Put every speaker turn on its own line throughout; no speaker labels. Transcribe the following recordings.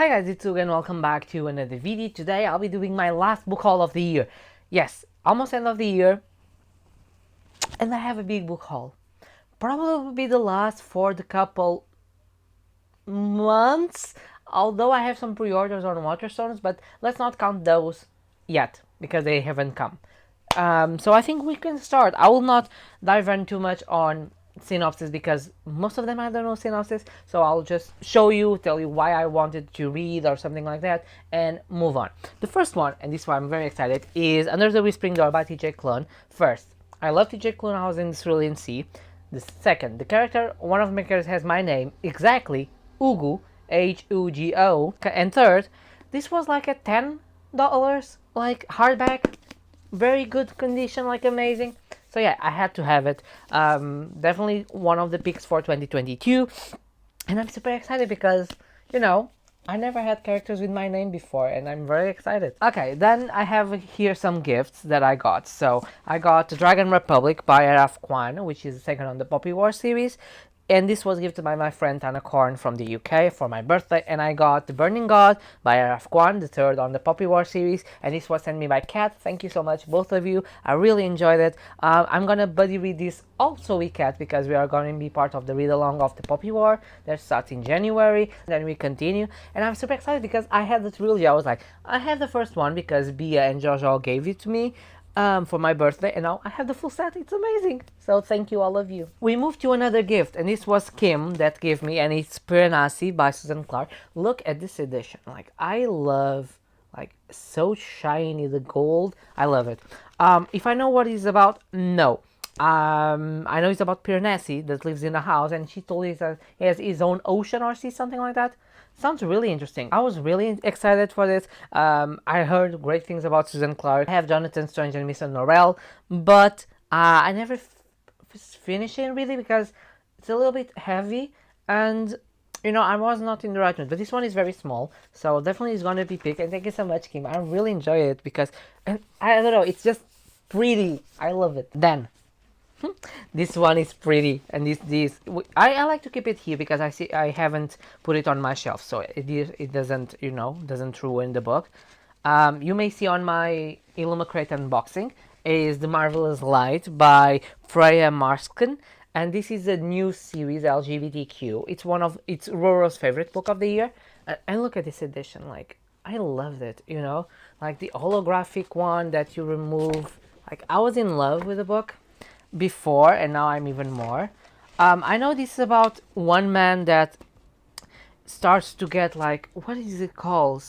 Hi guys, it's Uga and welcome back to another video. Today I'll be doing my last book haul of the year. Yes, almost end of the year, and I have a big book haul. Probably will be the last for the couple months, although I have some pre-orders on Waterstones, but let's not count those yet because they haven't come. So I think we can start. I will not dive in too much on synopsis because most of them I don't know synopsis, so I'll just show you, tell you why I wanted to read or something like that, and move on. The first one, and this one I'm very excited, is Under the Whispering Door by TJ Klune. First, I love TJ Klune. I was in Cerulean Sea. The second, the character, one of my characters has my name exactly, Ugu, Hugo. And third, this was like a $10 like hardback, very good condition, like amazing. So yeah, I had to have it. Definitely one of the picks for 2022, and I'm super excited because, you know, I never had characters with my name before, and I'm very excited. Okay, then I have here some gifts that I got. So I got Dragon Republic by R.F. Kuan, which is the second on the Poppy War series. And this was gifted by my friend Tana Korn from the UK for my birthday. And I got The Burning God by R.F. Kuan, the third on the Poppy War series. And this was sent me by Kat. Thank you so much, both of you. I really enjoyed it. I'm gonna buddy read this also with Kat because we are going to be part of the read along of the Poppy War that starts in January. Then we continue. And I'm super excited because I had the trilogy. I was like, I have the first one because Bia and Jojo gave it to me. For my birthday, and now I have the full set. It's amazing. So thank you, all of you. We moved to another gift, and this was Kim that gave me, and it's Piranesi by Susan Clark. Look at this edition. Like, I love, like, so shiny, the gold. I love it. If I know what it's about, no. I know it's about Piranesi that lives in a house, and she told us that he has his own ocean or sea, something like that. Sounds really interesting. I was really excited for this. I heard great things about Susan Clark. I have Jonathan Strange and Mr. Norrell, but I never finished it really because it's a little bit heavy, and you know, I was not in the right mood. But this one is very small, so definitely is going to be picked. And thank you so much, Kim. I really enjoy it because, and I don't know, it's just pretty. I love it. Then this one is pretty, and I like to keep it here because I haven't put it on my shelf, so it doesn't, you know, doesn't ruin the book. You may see on my Illumicrate unboxing is The Marvelous Light by Freya Marsken, and this is a new series, LGBTQ. It's Roro's favorite book of the year, and look at this edition. Like, I loved it, you know, like the holographic one that you remove. Like, I was in love with the book before, and now I'm even more. I know this is about one man that starts to get, like, what is it called?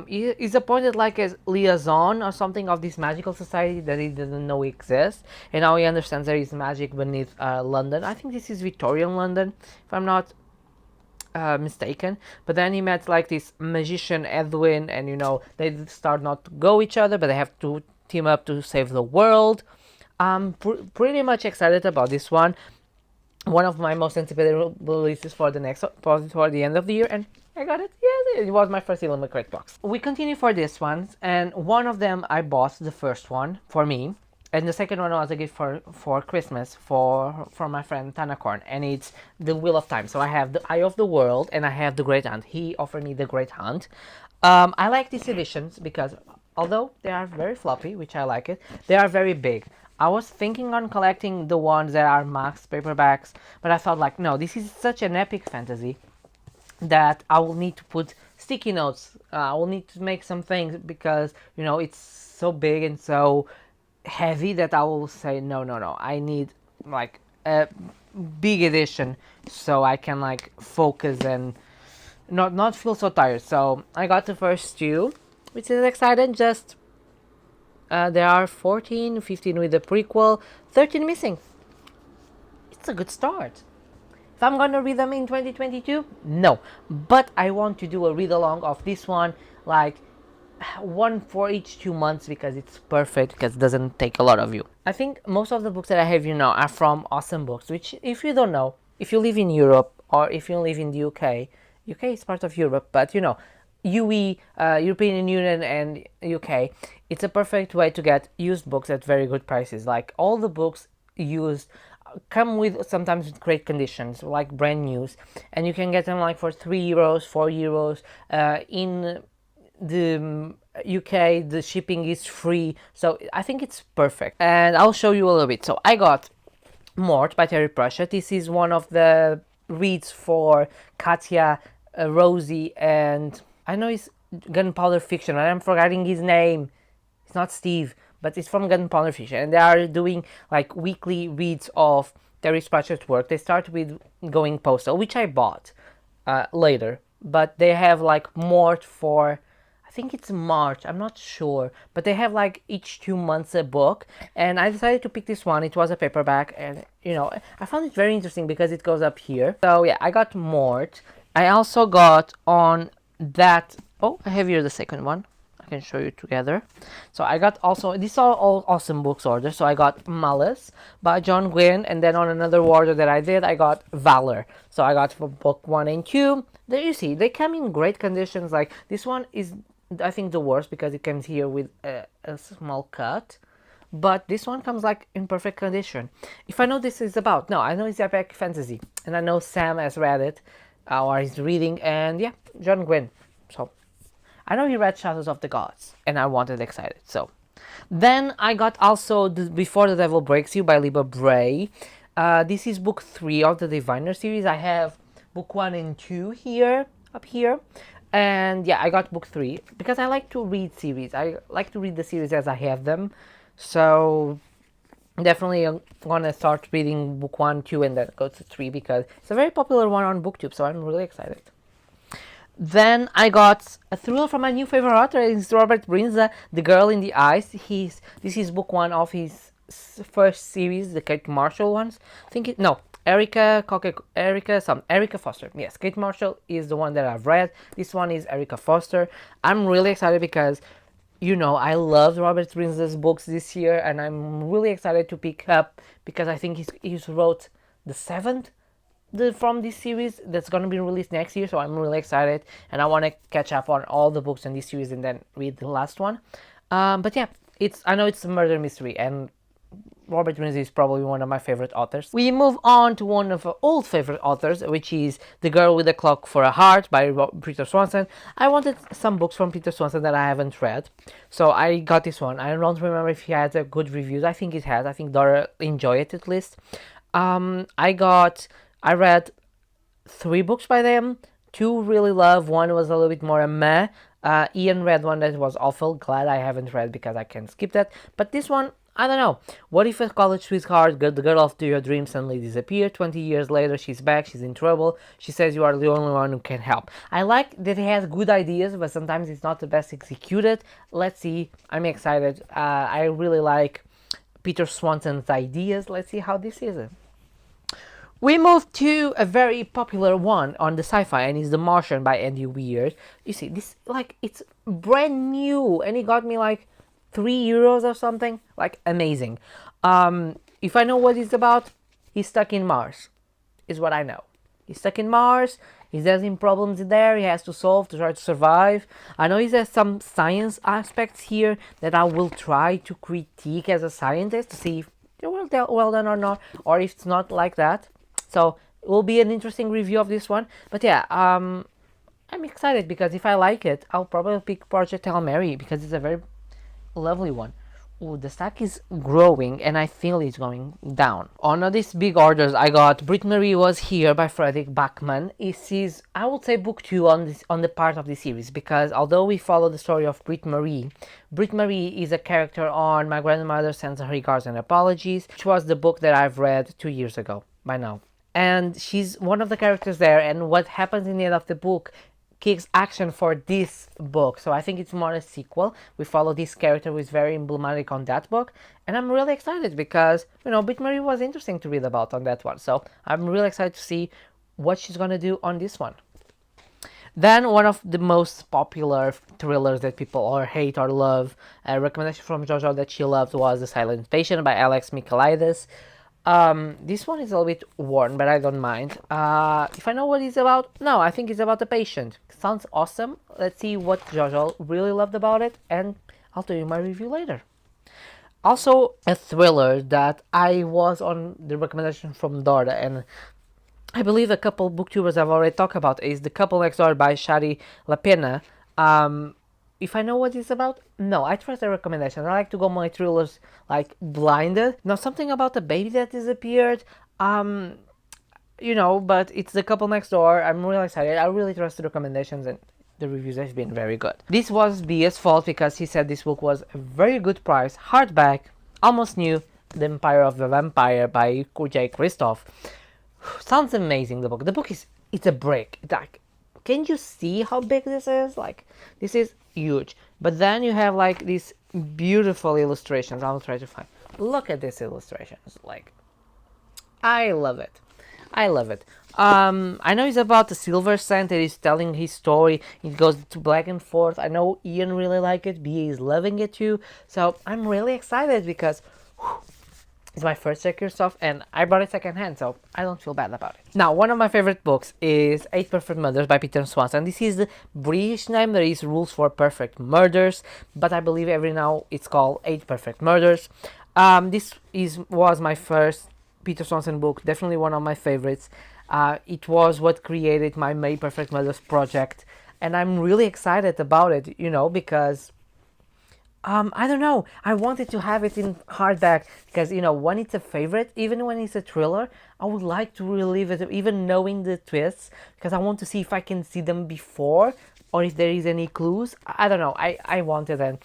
He's appointed like as liaison or something of this magical society that he didn't know exists, and now he understands there is magic beneath London. I think this is Victorian London, if I'm not mistaken. But then he met like this magician Edwin, and you know, they start not to go each other, but they have to team up to save the world. I'm pretty much excited about this one. One of my most anticipated releases for the end of the year, and I got it. Yes, it was my first Illumicrate box. We continue for this one, and one of them I bought, the first one for me, and the second one was a gift for Christmas for my friend Tana Korn, and it's The Wheel of Time. So I have the Eye of the World, and I have the Great Hunt. He offered me the Great Hunt. I like these editions because although they are very floppy, which I like it, they are very big. I was thinking on collecting the ones that are max paperbacks, but I thought like, no, this is such an epic fantasy that I will need to put sticky notes. I will need to make some things because, you know, it's so big and so heavy that I will say, no. I need like a big edition so I can like focus and not feel so tired. So I got the first two, which is exciting. Just there are 14, 15 with the prequel, 13 missing. It's a good start. If I'm gonna read them in 2022, no. But I want to do a read along of this one, like one for each 2 months, because it's perfect, because it doesn't take a lot of you. I think most of the books that I have, you know, are from Awesome Books, which, if you don't know, if you live in Europe or if you live in the UK is part of Europe, but you know, UE, European Union and UK, it's a perfect way to get used books at very good prices. Like, all the books used come with sometimes with great conditions, like brand news, and you can get them like for €3, €4. In the UK, the shipping is free, so I think it's perfect. And I'll show you a little bit. So I got Mort by Terry Pratchett. This is one of the reads for Katya, Rosie, and I know it's Gunpowder Fiction, and I'm forgetting his name. It's not Steve, but it's from Gunpowder Fiction, and they are doing like weekly reads of Terry Pratchett's work. They start with Going Postal, which I bought later, but they have like Mort for, I think it's March, I'm not sure, but they have like each 2 months a book, and I decided to pick this one. It was a paperback, and you know, I found it very interesting because it goes up here. So yeah, I got Mort. I also got on that, oh, I have here the second one. I can show you together. So I got also, these are all awesome books order. So I got Malice by John Gwynne, and then on another order that I did, I got Valor. So I got for book 1 and 2. There you see, they come in great conditions. Like this one is, I think, the worst because it comes here with a small cut. But this one comes like in perfect condition. If I know this is about, no, I know it's epic fantasy, and I know Sam has read it, or is reading, and yeah, John Gwynne. So I know he read Shadows of the Gods, and I wanted excited. So then I got also Before the Devil Breaks You by Libba Bray. This is book 3 of the Diviner series. I have book 1 and 2 here, up here. And yeah, I got book 3 because I like to read series. I like to read the series as I have them. So definitely I'm gonna start reading book 1, 2, and then go to 3 because it's a very popular one on booktube, so I'm really excited. Then I got a thriller from my new favorite author. It's Robert Brinza, The Girl in the Ice. This is book 1 of his first series, the Kate Marshall ones. I think it, no, Erica Foster. Yes, Kate Marshall is the one that I've read. This one is Erica Foster. I'm really excited because, you know, I loved Robert Brinza's books this year, and I'm really excited to pick up because I think he's wrote the 7th from this series that's going to be released next year, so I'm really excited, and I want to catch up on all the books in this series and then read the last one. But yeah, I know it's a murder mystery, and Robert Brinza is probably one of my favorite authors. We move on to one of our old favorite authors, which is The Girl with a Clock for a Heart by Peter Swanson. I wanted some books from Peter Swanson that I haven't read, so I got this one. I don't remember if he had a good reviews. I think it has. I think Dora enjoyed it at least. I read 3 books by them. 2 really love. 1 was a little bit more a meh. Ian read one that was awful. Glad I haven't read because I can skip that. But this one, I don't know. What if a college sweetheart, the girl of your dreams, suddenly disappeared? 20 years later, she's back. She's in trouble. She says you are the only one who can help. I like that he has good ideas, but sometimes it's not the best executed. Let's see. I'm excited. I really like Peter Swanson's ideas. Let's see how this is. We move to a very popular one on the sci-fi, and it's The Martian by Andy Weir. You see, this, like, it's brand new, and it got me like €3 or something. Like, amazing. If I know what it's about, he's stuck in Mars, is what I know. He's stuck in Mars. He's having problems there. He has to solve to try to survive. I know he has some science aspects here that I will try to critique as a scientist to see if they're well done or not, or if it's not like that. So it will be an interesting review of this one. But yeah, I'm excited because if I like it, I'll probably pick Project Hail Mary because it's a very lovely one. Ooh, the stack is growing and I feel it's going down. On these big orders, I got Britt Marie Was Here by Fredrik Backman. This is, I would say, book 2 on the part of the series, because although we follow the story of Britt Marie is a character on My Grandmother Sends Her Regards and Apologies, which was the book that I've read 2 years ago by now. And she's one of the characters there, and what happens in the end of the book kicks action for this book. So I think it's more a sequel. We follow this character who is very emblematic on that book, and I'm really excited because, you know, Britt Marie was interesting to read about on that one. So I'm really excited to see what she's gonna do on this one. Then one of the most popular thrillers that people or hate or love, a recommendation from Jojo that she loved, was The Silent Patient by Alex Michaelides. This one is a little bit worn, but I don't mind. If I know what it's about, no, I think it's about the patient. Sounds awesome. Let's see what Jojo really loved about it, and I'll tell you my review later. Also, a thriller that I was on the recommendation from Dorda, and I believe a couple booktubers have already talked about, is The Couple Next Door by Shari Lapena. If I know what it's about, no, I trust the recommendation. I like to go my thrillers like blinded. Now, something about a baby that disappeared. But it's The Couple Next Door. I'm really excited. I really trust the recommendations, and the reviews have been very good. This was Bia's fault because he said this book was a very good price, hardback, almost new, The Empire of the Vampire by J. Christoph. Sounds amazing, the book. The book it's a brick. Like, can you see how big this is? Like, this is huge. But then you have like these beautiful illustrations. I'll try to find. Look at these illustrations. Like, I love it. I love it. I know it's about the silver scent that is telling his story. It goes to back and forth. I know Ian really liked it. B is loving it too. So I'm really excited because it's my first secure stuff and I bought it secondhand, so I don't feel bad about it. Now, one of my favorite books is 8 Perfect Murders by Peter Swanson. This is the British name. There is Rules for Perfect Murders, but I believe every now it's called 8 Perfect Murders. This was my first Peter Swanson book, definitely one of my favorites. It was what created my May Perfect Murders project, and I'm really excited about it, because I don't know, I wanted to have it in hardback because, when it's a favorite, even when it's a thriller, I would like to relive it, even knowing the twists, because I want to see if I can see them before or if there is any clues. I don't know, I want it, and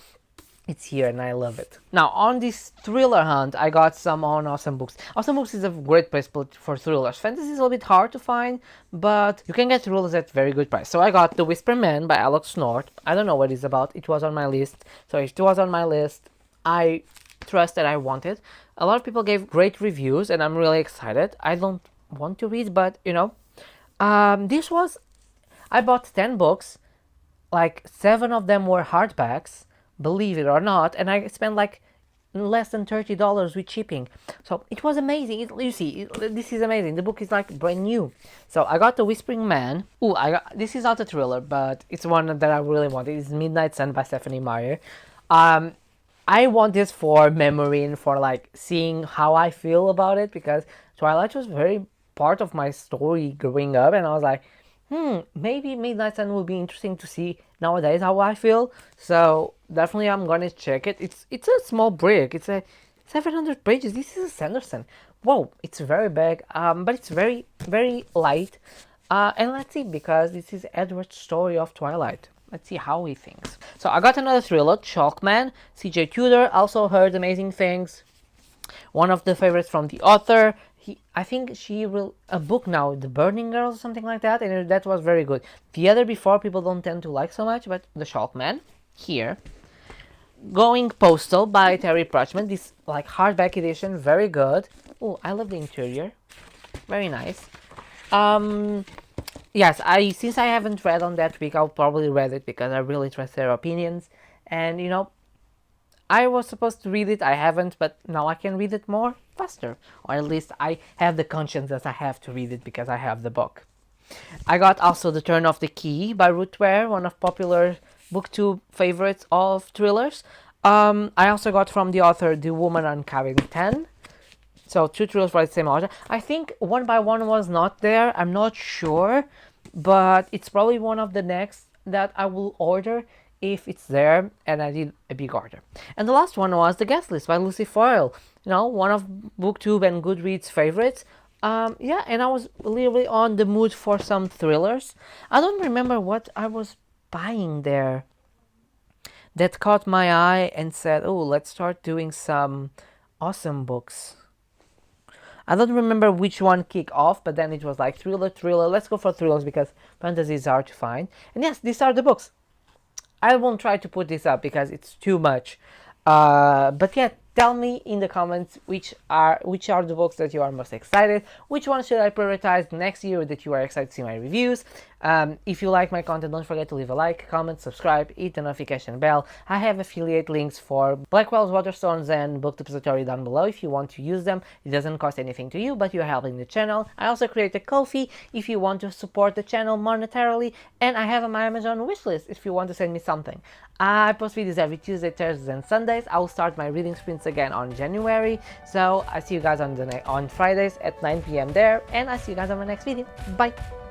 it's here and I love it. Now, on this thriller hunt, I got some on Awesome Books. Awesome Books is a great place for thrillers. Fantasy is a little bit hard to find, but you can get thrillers at very good price. So I got The Whisper Man by Alex Nort. I don't know what it's about. It was on my list. So if it was on my list, I trust that I want it. A lot of people gave great reviews and I'm really excited. I don't want to read, but I bought 10 books. Like 7 of them were hardbacks, believe it or not, and I spent like less than $30 with shipping. So it was amazing. This is amazing. The book is like brand new. So I got The Whispering Man. This is not a thriller, but it's one that I really want. It's Midnight Sun by Stephanie Meyer. I want this for memory and for like seeing how I feel about it, because Twilight was very part of my story growing up, and I was like, maybe Midnight Sun will be interesting to see nowadays how I feel. So definitely I'm gonna check it. It's a small brick. It's a 700 pages. This is a Sanderson. Whoa, it's very big. But it's very, very light. And let's see, because this is Edward's story of Twilight. Let's see how he thinks. So I got another thriller, Shockman, C.J. Tudor. Also heard amazing things. One of the favorites from the author. I think she will a book now, The Burning Girls, something like that, and that was very good. The other before people don't tend to like so much, but The Shockman here. Going Postal by Terry Pratchett. This like hardback edition, very good. Oh, I love the interior, very nice. Yes, since I haven't read on that week, I'll probably read it because I really trust their opinions, and I was supposed to read it, I haven't, but now I can read it more faster. Or at least I have the conscience that I have to read it because I have the book. I got also The Turn of the Key by Ruth Ware, one of popular booktube favorites of thrillers. I also got from the author The Woman on Cabin 10. So 2 thrillers by the same author. I think One by One was not there, I'm not sure, but it's probably one of the next that I will order if it's there, and I did a big order. And the last one was The Guest List by Lucy Foyle, one of BookTube and Goodreads favorites. And I was really on the mood for some thrillers. I don't remember what I was buying there that caught my eye and said, oh, let's start doing some awesome books. I don't remember which one kicked off, but then it was like thriller, let's go for thrillers because fantasy is hard to find. And yes, these are the books. I won't try to put this up because it's too much. But yeah, tell me in the comments which are the books that you are most excited. Which one should I prioritize next year that you are excited to see my reviews? If you like my content, don't forget to leave a like, comment, subscribe, hit the notification bell. I have affiliate links for Blackwell's Waterstones and booktube tutorial down below if you want to use them. It doesn't cost anything to you, but you're helping the channel. I also create a Ko-fi if you want to support the channel monetarily, and I have my Amazon wishlist if you want to send me something. I post videos every Tuesday, Thursdays, and Sundays. I will start my reading sprints again on January, so I see you guys on Fridays at 9 p.m. there, and I see you guys on my next video. Bye!